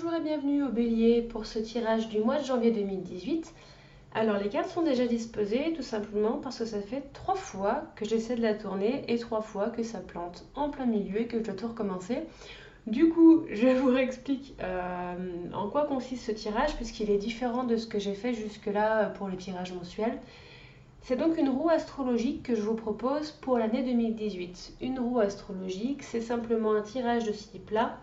Bonjour et bienvenue au Bélier pour ce tirage du mois de janvier 2018. Alors les cartes sont déjà disposées tout simplement parce que ça fait 3 fois que j'essaie de la tourner et 3 fois que ça plante en plein milieu et que je dois tout recommencer. Du coup, je vous réexplique en quoi consiste ce tirage puisqu'il est différent de ce que j'ai fait jusque-là pour le tirage mensuel. C'est donc une roue astrologique que je vous propose pour l'année 2018. Une roue astrologique, c'est simplement un tirage de ce type-là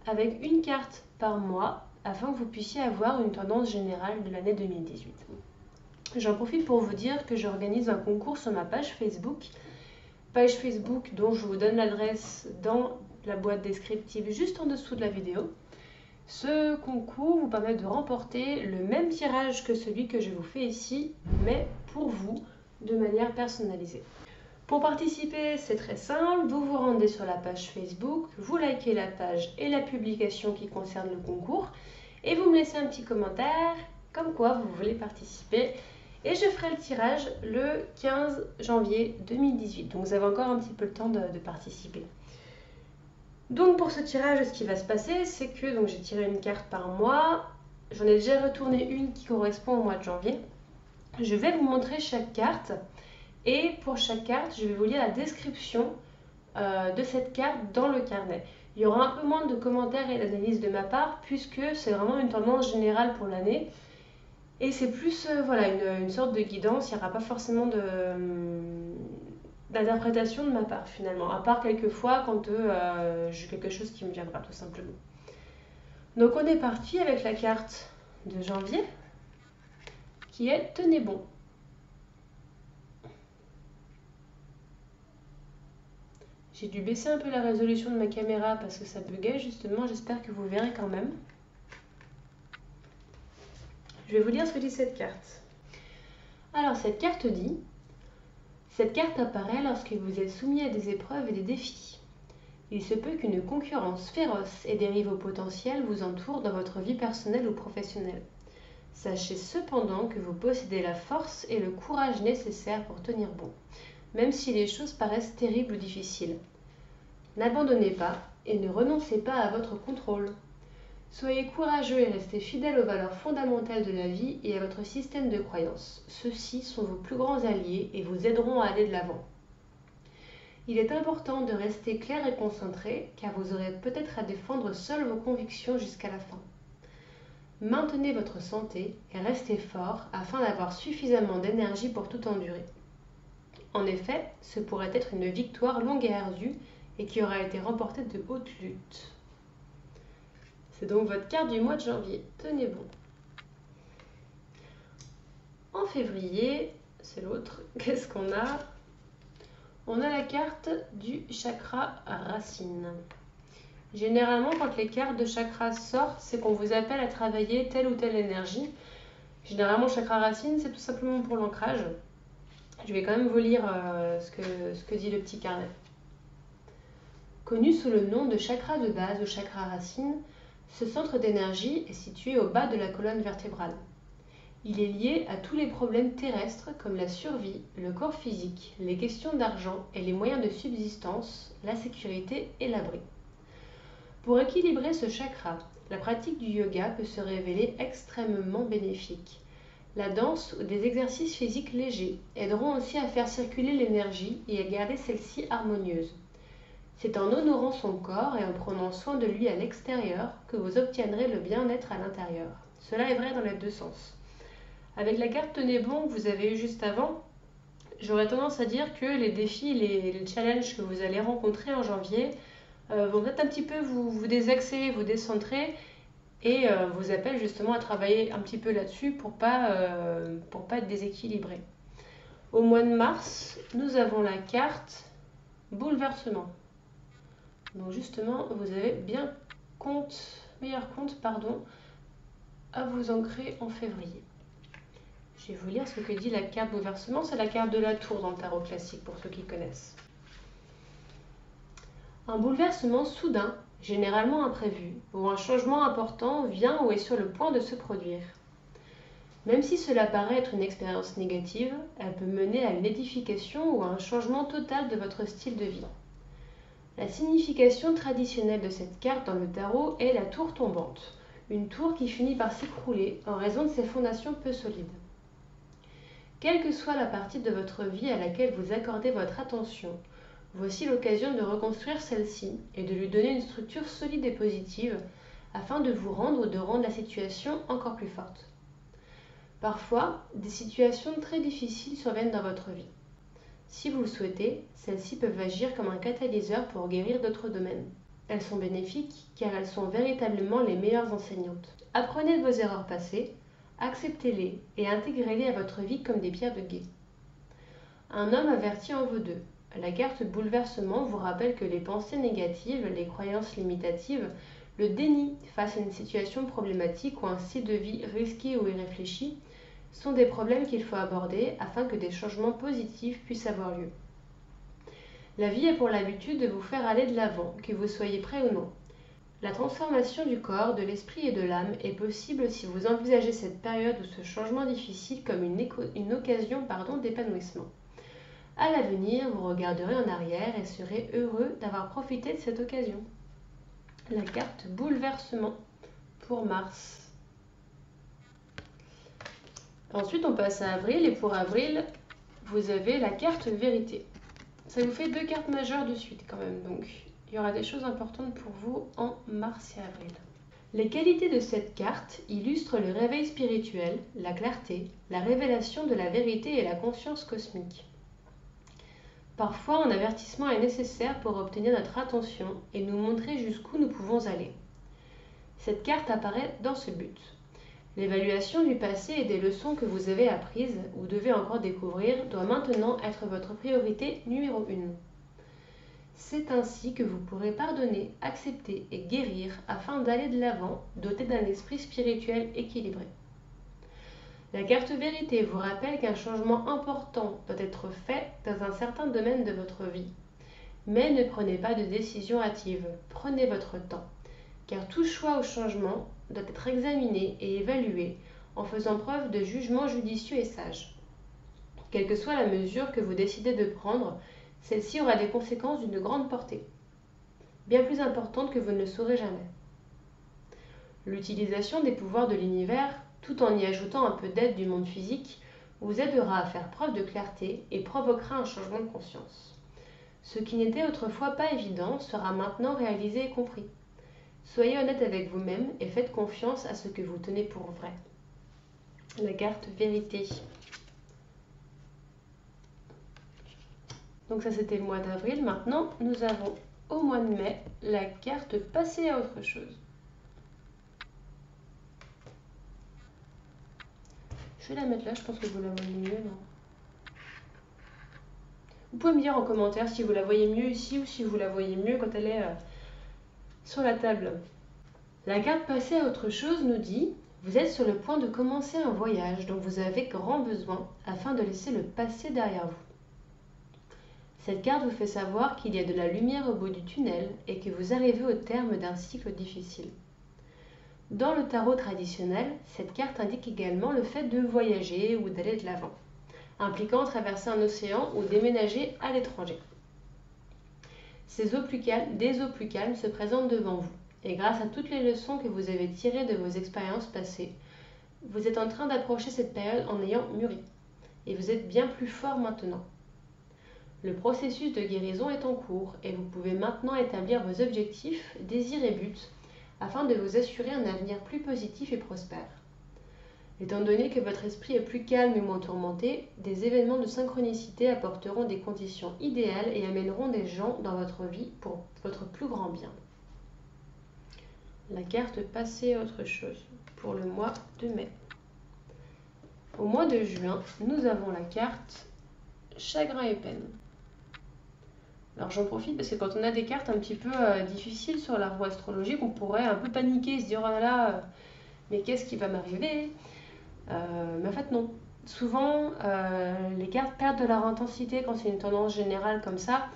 avec une carte par mois afin que vous puissiez avoir une tendance générale de l'année 2018. J'en profite pour vous dire que j'organise un concours sur ma page Facebook dont je vous donne l'adresse dans la boîte descriptive juste en dessous de la vidéo. Ce concours vous permet de remporter le même tirage que celui que je vous fais ici, mais pour vous, de manière personnalisée. Pour participer, c'est très simple, vous vous rendez sur la page Facebook, vous likez la page et la publication qui concerne le concours et vous me laissez un petit commentaire comme quoi vous voulez participer et je ferai le tirage le 15 janvier 2018. Donc vous avez encore un petit peu le temps de participer. Donc pour ce tirage, ce qui va se passer, c'est que j'ai tiré une carte par mois, j'en ai déjà retourné une qui correspond au mois de janvier. Je vais vous montrer chaque carte. Et pour chaque carte, je vais vous lire la description de cette carte dans le carnet. Il y aura un peu moins de commentaires et d'analyses de ma part puisque c'est vraiment une tendance générale pour l'année. Et c'est plus une sorte de guidance, il n'y aura pas forcément d'interprétation de ma part finalement. À part quelques fois quand j'ai quelque chose qui me viendra tout simplement. Donc on est parti avec la carte de janvier qui est « Tenez bon ». J'ai dû baisser un peu la résolution de ma caméra parce que ça buguait justement, j'espère que vous verrez quand même. Je vais vous lire ce que dit cette carte. Alors cette carte dit « Cette carte apparaît lorsque vous êtes soumis à des épreuves et des défis. Il se peut qu'une concurrence féroce et des rivaux potentiels vous entourent dans votre vie personnelle ou professionnelle. Sachez cependant que vous possédez la force et le courage nécessaires pour tenir bon, même si les choses paraissent terribles ou difficiles. N'abandonnez pas et ne renoncez pas à votre contrôle. Soyez courageux et restez fidèle aux valeurs fondamentales de la vie et à votre système de croyances. Ceux-ci sont vos plus grands alliés et vous aideront à aller de l'avant. Il est important de rester clair et concentré car vous aurez peut-être à défendre seul vos convictions jusqu'à la fin. Maintenez votre santé et restez fort afin d'avoir suffisamment d'énergie pour tout endurer. En effet, ce pourrait être une victoire longue et ardue et qui aura été remportée de haute lutte. C'est donc votre carte du mois de janvier. Tenez bon. En février, c'est l'autre. Qu'est-ce qu'on a? On a la carte du chakra racine. Généralement, quand les cartes de chakra sortent, c'est qu'on vous appelle à travailler telle ou telle énergie. Généralement, chakra racine, c'est tout simplement pour l'ancrage. Je vais quand même vous lire ce que dit le petit carnet. Connu sous le nom de chakra de base ou chakra racine, ce centre d'énergie est situé au bas de la colonne vertébrale. Il est lié à tous les problèmes terrestres comme la survie, le corps physique, les questions d'argent et les moyens de subsistance, la sécurité et l'abri. Pour équilibrer ce chakra, la pratique du yoga peut se révéler extrêmement bénéfique. La danse ou des exercices physiques légers aideront aussi à faire circuler l'énergie et à garder celle-ci harmonieuse. C'est en honorant son corps et en prenant soin de lui à l'extérieur que vous obtiendrez le bien-être à l'intérieur. Cela est vrai dans les deux sens. Avec la carte Tenez bon que vous avez eue juste avant, j'aurais tendance à dire que les défis, les challenges que vous allez rencontrer en janvier vont peut-être un petit peu vous désaxer, vous décentrer et vous appellent justement à travailler un petit peu là-dessus pour pas être déséquilibré. Au mois de mars, nous avons la carte Bouleversement. Donc justement, vous avez meilleur compte à vous ancrer en février. Je vais vous lire ce que dit la carte bouleversement. C'est la carte de la tour dans le tarot classique pour ceux qui connaissent. Un bouleversement soudain, généralement imprévu, ou un changement important vient ou est sur le point de se produire. Même si cela paraît être une expérience négative, elle peut mener à une édification ou à un changement total de votre style de vie. La signification traditionnelle de cette carte dans le tarot est la tour tombante, une tour qui finit par s'écrouler en raison de ses fondations peu solides. Quelle que soit la partie de votre vie à laquelle vous accordez votre attention, voici l'occasion de reconstruire celle-ci et de lui donner une structure solide et positive afin de vous rendre ou de rendre la situation encore plus forte. Parfois, des situations très difficiles surviennent dans votre vie. Si vous le souhaitez, celles-ci peuvent agir comme un catalyseur pour guérir d'autres domaines. Elles sont bénéfiques car elles sont véritablement les meilleures enseignantes. Apprenez de vos erreurs passées, acceptez-les et intégrez-les à votre vie comme des pierres de guet. Un homme averti en vaut deux. La carte bouleversement vous rappelle que les pensées négatives, les croyances limitatives, le déni face à une situation problématique ou un style de vie risqué ou irréfléchi sont des problèmes qu'il faut aborder afin que des changements positifs puissent avoir lieu. La vie a pour l'habitude de vous faire aller de l'avant, que vous soyez prêt ou non. La transformation du corps, de l'esprit et de l'âme est possible si vous envisagez cette période ou ce changement difficile comme une occasion d'épanouissement. À l'avenir, vous regarderez en arrière et serez heureux d'avoir profité de cette occasion. La carte bouleversement pour Mars. Ensuite, on passe à avril et pour avril, vous avez la carte vérité. Ça vous fait 2 cartes majeures de suite quand même, donc il y aura des choses importantes pour vous en mars et avril. Les qualités de cette carte illustrent le réveil spirituel, la clarté, la révélation de la vérité et la conscience cosmique. Parfois, un avertissement est nécessaire pour obtenir notre attention et nous montrer jusqu'où nous pouvons aller. Cette carte apparaît dans ce but. L'évaluation du passé et des leçons que vous avez apprises ou devez encore découvrir doit maintenant être votre priorité numéro 1. C'est ainsi que vous pourrez pardonner, accepter et guérir afin d'aller de l'avant, doté d'un esprit spirituel équilibré. La carte vérité vous rappelle qu'un changement important doit être fait dans un certain domaine de votre vie. Mais ne prenez pas de décision hâtive, prenez votre temps, car tout choix ou changement doit être examiné et évalué en faisant preuve de jugement judicieux et sage. Quelle que soit la mesure que vous décidez de prendre, celle-ci aura des conséquences d'une grande portée, bien plus importantes que vous ne le saurez jamais. L'utilisation des pouvoirs de l'univers, tout en y ajoutant un peu d'aide du monde physique, vous aidera à faire preuve de clarté et provoquera un changement de conscience. Ce qui n'était autrefois pas évident sera maintenant réalisé et compris. Soyez honnête avec vous-même et faites confiance à ce que vous tenez pour vrai. La carte vérité. Donc ça c'était le mois d'avril. Maintenant nous avons au mois de mai la carte passer à autre chose. Je vais la mettre là, je pense que vous la voyez mieux, non? Vous pouvez me dire en commentaire si vous la voyez mieux ici ou si vous la voyez mieux quand elle est sur la table. La carte passer à autre chose nous dit « Vous êtes sur le point de commencer un voyage dont vous avez grand besoin afin de laisser le passé derrière vous. » Cette carte vous fait savoir qu'il y a de la lumière au bout du tunnel et que vous arrivez au terme d'un cycle difficile. Dans le tarot traditionnel, cette carte indique également le fait de voyager ou d'aller de l'avant, impliquant traverser un océan ou déménager à l'étranger. Des eaux plus calmes se présentent devant vous. Et grâce à toutes les leçons que vous avez tirées de vos expériences passées, vous êtes en train d'approcher cette période en ayant mûri. Et vous êtes bien plus fort maintenant. Le processus de guérison est en cours et vous pouvez maintenant établir vos objectifs, désirs et buts afin de vous assurer un avenir plus positif et prospère. Étant donné que votre esprit est plus calme et moins tourmenté, des événements de synchronicité apporteront des conditions idéales et amèneront des gens dans votre vie pour votre plus grand bien. La carte passer à autre chose pour le mois de mai. Au mois de juin, nous avons la carte chagrin et peine. Alors j'en profite parce que quand on a des cartes un petit peu difficiles sur la roue astrologique, on pourrait un peu paniquer, se dire oh là là, mais qu'est-ce qui va m'arriver? Mais en fait non. Souvent, les cartes perdent de leur intensité quand c'est une tendance générale comme ça.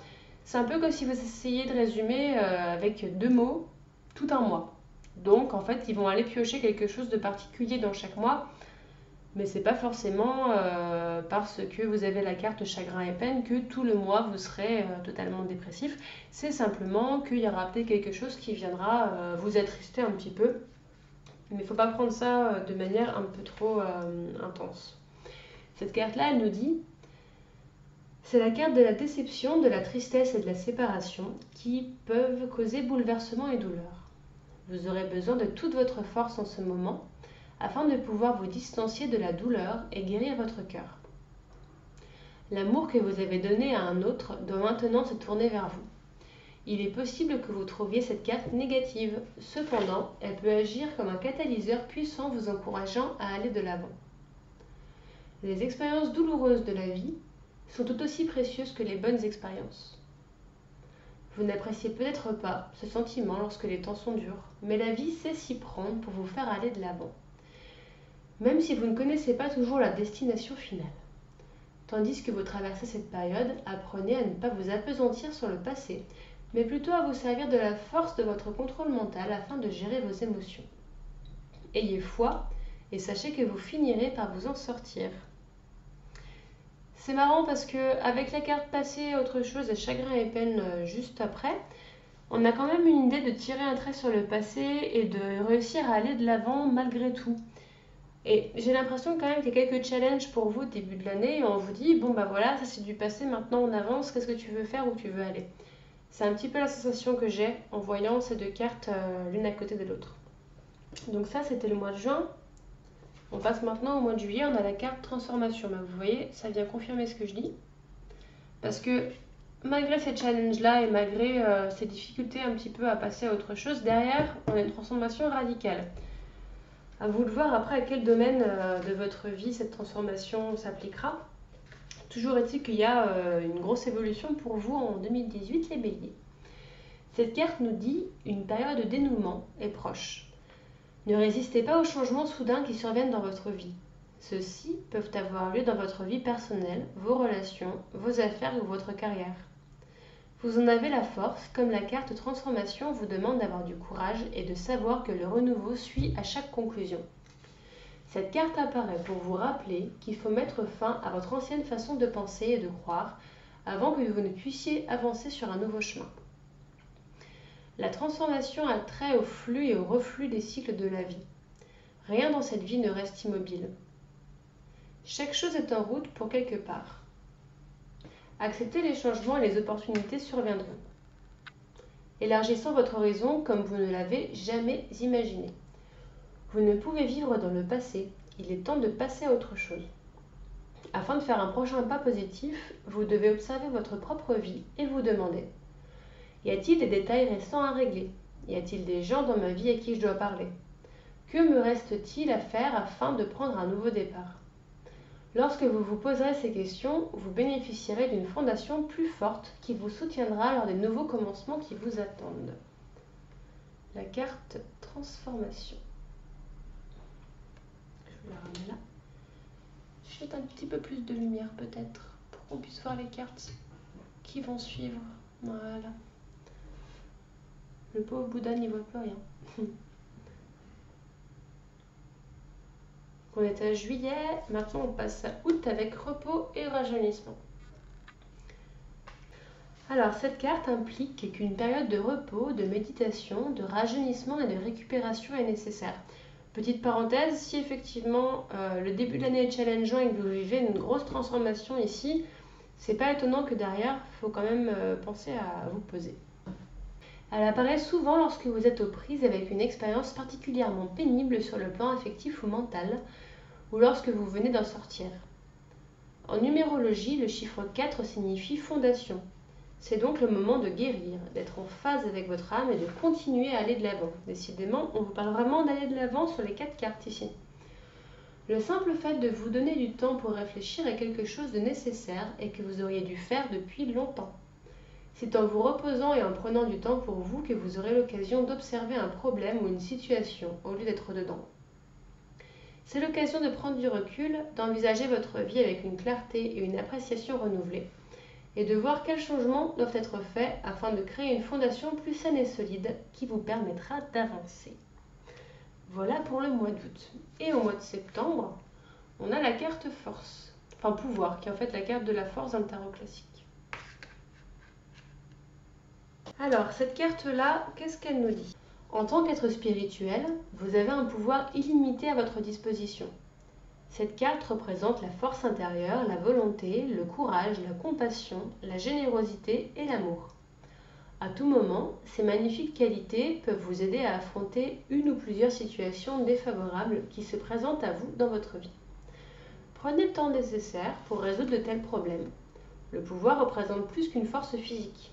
C'est un peu comme si vous essayiez de résumer avec 2 mots tout un mois. Donc en fait, ils vont aller piocher quelque chose de particulier dans chaque mois, mais c'est pas forcément parce que vous avez la carte chagrin et peine que tout le mois vous serez totalement dépressif. C'est simplement qu'il y aura peut-être quelque chose qui viendra vous attrister un petit peu Mais il ne faut pas prendre ça de manière un peu trop intense. Cette carte-là, elle nous dit, c'est la carte de la déception, de la tristesse et de la séparation qui peuvent causer bouleversement et douleur. Vous aurez besoin de toute votre force en ce moment afin de pouvoir vous distancier de la douleur et guérir votre cœur. L'amour que vous avez donné à un autre doit maintenant se tourner vers vous. Il est possible que vous trouviez cette carte négative. Cependant, elle peut agir comme un catalyseur puissant vous encourageant à aller de l'avant. Les expériences douloureuses de la vie sont tout aussi précieuses que les bonnes expériences. Vous n'appréciez peut-être pas ce sentiment lorsque les temps sont durs, mais la vie sait s'y prendre pour vous faire aller de l'avant, même si vous ne connaissez pas toujours la destination finale. Tandis que vous traversez cette période, apprenez à ne pas vous appesantir sur le passé, mais plutôt à vous servir de la force de votre contrôle mental afin de gérer vos émotions. Ayez foi et sachez que vous finirez par vous en sortir. C'est marrant parce que avec la carte passé, autre chose et chagrin et peine juste après, on a quand même une idée de tirer un trait sur le passé et de réussir à aller de l'avant malgré tout. Et j'ai l'impression quand même qu'il y a quelques challenges pour vous au début de l'année et on vous dit bon bah voilà, ça c'est du passé, maintenant on avance, qu'est-ce que tu veux faire, où tu veux aller. C'est un petit peu la sensation que j'ai en voyant ces deux cartes l'une à côté de l'autre. Donc ça c'était le mois de juin. On passe maintenant au mois de juillet, on a la carte transformation. Vous voyez, ça vient confirmer ce que je dis. Parce que malgré ces challenges-là et malgré ces difficultés un petit peu à passer à autre chose, derrière on a une transformation radicale. À vous de voir après à quel domaine de votre vie cette transformation s'appliquera. Toujours est-il qu'il y a une grosse évolution pour vous en 2018, les béliers. Cette carte nous dit une période de dénouement est proche. Ne résistez pas aux changements soudains qui surviennent dans votre vie. Ceux-ci peuvent avoir lieu dans votre vie personnelle, vos relations, vos affaires ou votre carrière. Vous en avez la force, comme la carte transformation vous demande d'avoir du courage et de savoir que le renouveau suit à chaque conclusion. Cette carte apparaît pour vous rappeler qu'il faut mettre fin à votre ancienne façon de penser et de croire avant que vous ne puissiez avancer sur un nouveau chemin. La transformation a trait au flux et au reflux des cycles de la vie. Rien dans cette vie ne reste immobile. Chaque chose est en route pour quelque part. Acceptez les changements et les opportunités surviendront. Élargissant votre horizon comme vous ne l'avez jamais imaginé. Vous ne pouvez vivre dans le passé, il est temps de passer à autre chose. Afin de faire un prochain pas positif, vous devez observer votre propre vie et vous demander: y a-t-il des détails restants à régler? Y a-t-il des gens dans ma vie à qui je dois parler? Que me reste-t-il à faire afin de prendre un nouveau départ? Lorsque vous vous poserez ces questions, vous bénéficierez d'une fondation plus forte qui vous soutiendra lors des nouveaux commencements qui vous attendent. La carte transformation. Je vous la remets là. Je vais mettre un petit peu plus de lumière peut-être pour qu'on puisse voir les cartes qui vont suivre. Voilà. Le pauvre Bouddha n'y voit plus rien. On est à juillet, maintenant on passe à août avec repos et rajeunissement. Alors cette carte implique qu'une période de repos, de méditation, de rajeunissement et de récupération est nécessaire. Petite parenthèse, si effectivement le début de l'année est challengeant et que vous vivez une grosse transformation ici, c'est pas étonnant que derrière, il faut quand même penser à vous poser. Elle apparaît souvent lorsque vous êtes aux prises avec une expérience particulièrement pénible sur le plan affectif ou mental, ou lorsque vous venez d'en sortir. En numérologie, le chiffre 4 signifie fondation. C'est donc le moment de guérir, d'être en phase avec votre âme et de continuer à aller de l'avant. Décidément, on vous parle vraiment d'aller de l'avant sur les 4 cartes ici. Le simple fait de vous donner du temps pour réfléchir est quelque chose de nécessaire et que vous auriez dû faire depuis longtemps. C'est en vous reposant et en prenant du temps pour vous que vous aurez l'occasion d'observer un problème ou une situation au lieu d'être dedans. C'est l'occasion de prendre du recul, d'envisager votre vie avec une clarté et une appréciation renouvelée, et de voir quels changements doivent être faits afin de créer une fondation plus saine et solide qui vous permettra d'avancer. Voilà pour le mois d'août. Et au mois de septembre, on a la carte force, enfin pouvoir, qui est en fait la carte de la force dans le tarot classique. Alors, cette carte-là, qu'est-ce qu'elle nous dit? En tant qu'être spirituel, vous avez un pouvoir illimité à votre disposition. Cette carte représente la force intérieure, la volonté, le courage, la compassion, la générosité et l'amour. À tout moment, ces magnifiques qualités peuvent vous aider à affronter une ou plusieurs situations défavorables qui se présentent à vous dans votre vie. Prenez le temps nécessaire pour résoudre de tels problèmes. Le pouvoir représente plus qu'une force physique.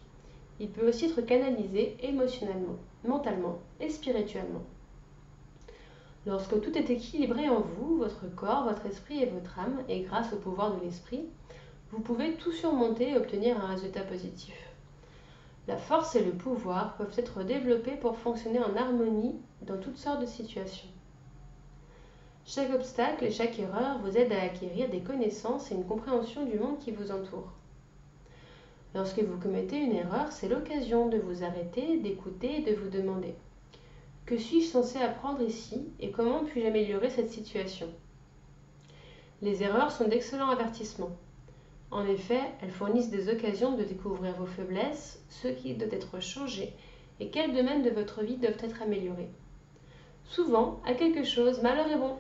Il peut aussi être canalisé émotionnellement, mentalement et spirituellement. Lorsque tout est équilibré en vous, votre corps, votre esprit et votre âme, et grâce au pouvoir de l'esprit, vous pouvez tout surmonter et obtenir un résultat positif. La force et le pouvoir peuvent être développés pour fonctionner en harmonie dans toutes sortes de situations. Chaque obstacle et chaque erreur vous aide à acquérir des connaissances et une compréhension du monde qui vous entoure. Lorsque vous commettez une erreur, c'est l'occasion de vous arrêter, d'écouter et de vous demander: que suis-je censé apprendre ici et comment puis-je améliorer cette situation? Les erreurs sont d'excellents avertissements. En effet, elles fournissent des occasions de découvrir vos faiblesses, ce qui doit être changé et quels domaines de votre vie doivent être améliorés. Souvent, à quelque chose, malheur est bon.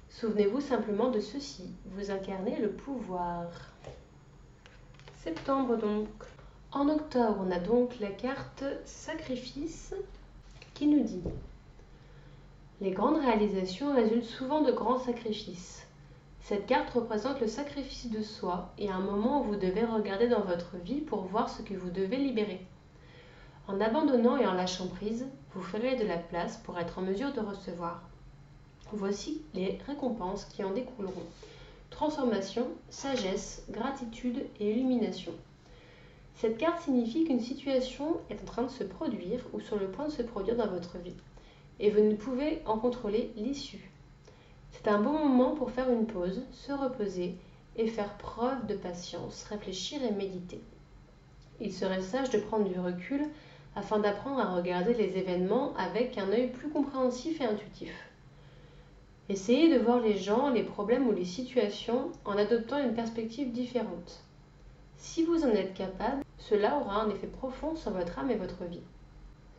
Souvenez-vous simplement de ceci, vous incarnez le pouvoir. Septembre donc. En octobre, on a donc la carte Sacrifice qui nous dit: les grandes réalisations résultent souvent de grands sacrifices. Cette carte représente le sacrifice de soi et un moment où vous devez regarder dans votre vie pour voir ce que vous devez libérer. En abandonnant et en lâchant prise, vous ferez de la place pour être en mesure de recevoir. Voici les récompenses qui en découleront: transformation, sagesse, gratitude et illumination. Cette carte signifie qu'une situation est en train de se produire ou sur le point de se produire dans votre vie, et vous ne pouvez en contrôler l'issue. C'est un bon moment pour faire une pause, se reposer et faire preuve de patience, réfléchir et méditer. Il serait sage de prendre du recul afin d'apprendre à regarder les événements avec un œil plus compréhensif et intuitif. Essayez de voir les gens, les problèmes ou les situations en adoptant une perspective différente. Si vous en êtes capable, cela aura un effet profond sur votre âme et votre vie.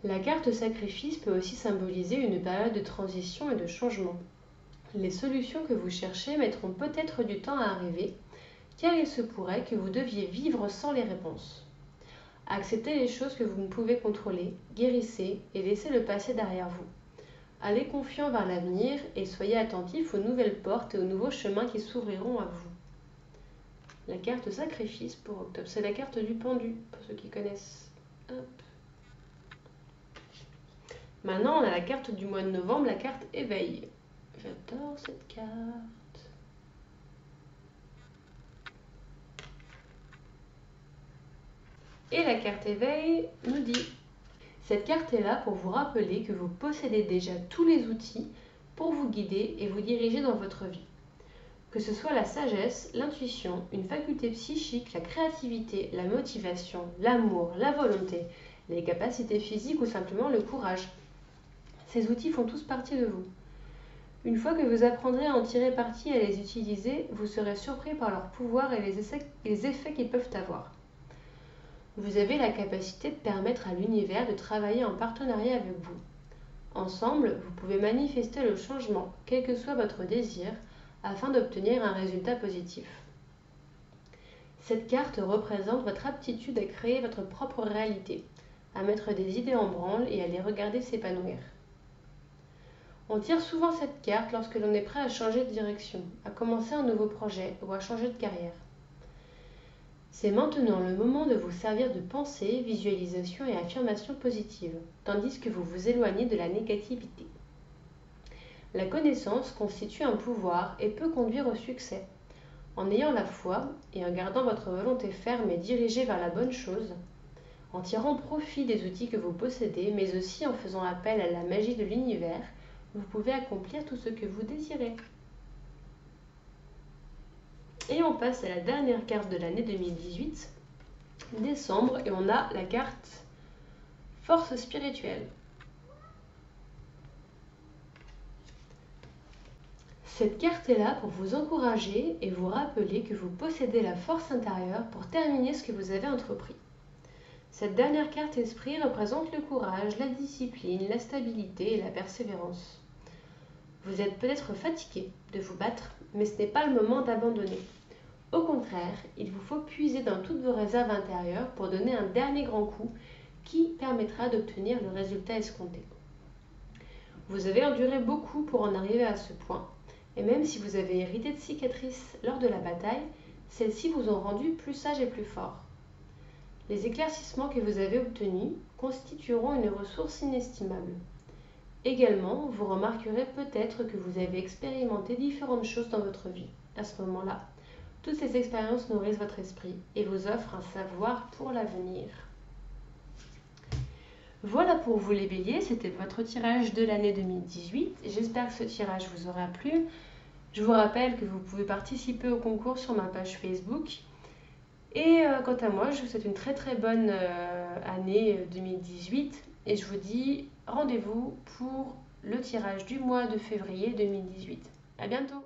La carte sacrifice peut aussi symboliser une période de transition et de changement. Les solutions que vous cherchez mettront peut-être du temps à arriver, car il se pourrait que vous deviez vivre sans les réponses. Acceptez les choses que vous ne pouvez contrôler, guérissez et laissez le passé derrière vous. Allez confiant vers l'avenir et soyez attentifs aux nouvelles portes et aux nouveaux chemins qui s'ouvriront à vous. La carte sacrifice pour octobre, c'est la carte du pendu, pour ceux qui connaissent. Hop. Maintenant, on a la carte du mois de novembre, la carte éveil. J'adore cette carte. Et la carte éveil nous dit: cette carte est là pour vous rappeler que vous possédez déjà tous les outils pour vous guider et vous diriger dans votre vie. Que ce soit la sagesse, l'intuition, une faculté psychique, la créativité, la motivation, l'amour, la volonté, les capacités physiques ou simplement le courage. Ces outils font tous partie de vous. Une fois que vous apprendrez à en tirer parti et à les utiliser, vous serez surpris par leur pouvoir et les effets qu'ils peuvent avoir. Vous avez la capacité de permettre à l'univers de travailler en partenariat avec vous. Ensemble, vous pouvez manifester le changement, quel que soit votre désir, afin d'obtenir un résultat positif. Cette carte représente votre aptitude à créer votre propre réalité, à mettre des idées en branle et à les regarder s'épanouir. On tire souvent cette carte lorsque l'on est prêt à changer de direction, à commencer un nouveau projet ou à changer de carrière. C'est maintenant le moment de vous servir de pensée, visualisation et affirmation positive, tandis que vous vous éloignez de la négativité. La connaissance constitue un pouvoir et peut conduire au succès. En ayant la foi et en gardant votre volonté ferme et dirigée vers la bonne chose, en tirant profit des outils que vous possédez, mais aussi en faisant appel à la magie de l'univers, vous pouvez accomplir tout ce que vous désirez. Et on passe à la dernière carte de l'année 2018, décembre, et on a la carte Force spirituelle. Cette carte est là pour vous encourager et vous rappeler que vous possédez la force intérieure pour terminer ce que vous avez entrepris. Cette dernière carte esprit représente le courage, la discipline, la stabilité et la persévérance. Vous êtes peut-être fatigué de vous battre, mais ce n'est pas le moment d'abandonner. Au contraire, il vous faut puiser dans toutes vos réserves intérieures pour donner un dernier grand coup qui permettra d'obtenir le résultat escompté. Vous avez enduré beaucoup pour en arriver à ce point, et même si vous avez hérité de cicatrices lors de la bataille, celles-ci vous ont rendu plus sage et plus fort. Les éclaircissements que vous avez obtenus constitueront une ressource inestimable. Également, vous remarquerez peut-être que vous avez expérimenté différentes choses dans votre vie. À ce moment-là, toutes ces expériences nourrissent votre esprit et vous offrent un savoir pour l'avenir. Voilà pour vous les béliers, c'était votre tirage de l'année 2018. J'espère que ce tirage vous aura plu. Je vous rappelle que vous pouvez participer au concours sur ma page Facebook. Et quant à moi, je vous souhaite une très très bonne année 2018 et je vous dis rendez-vous pour le tirage du mois de février 2018. À bientôt!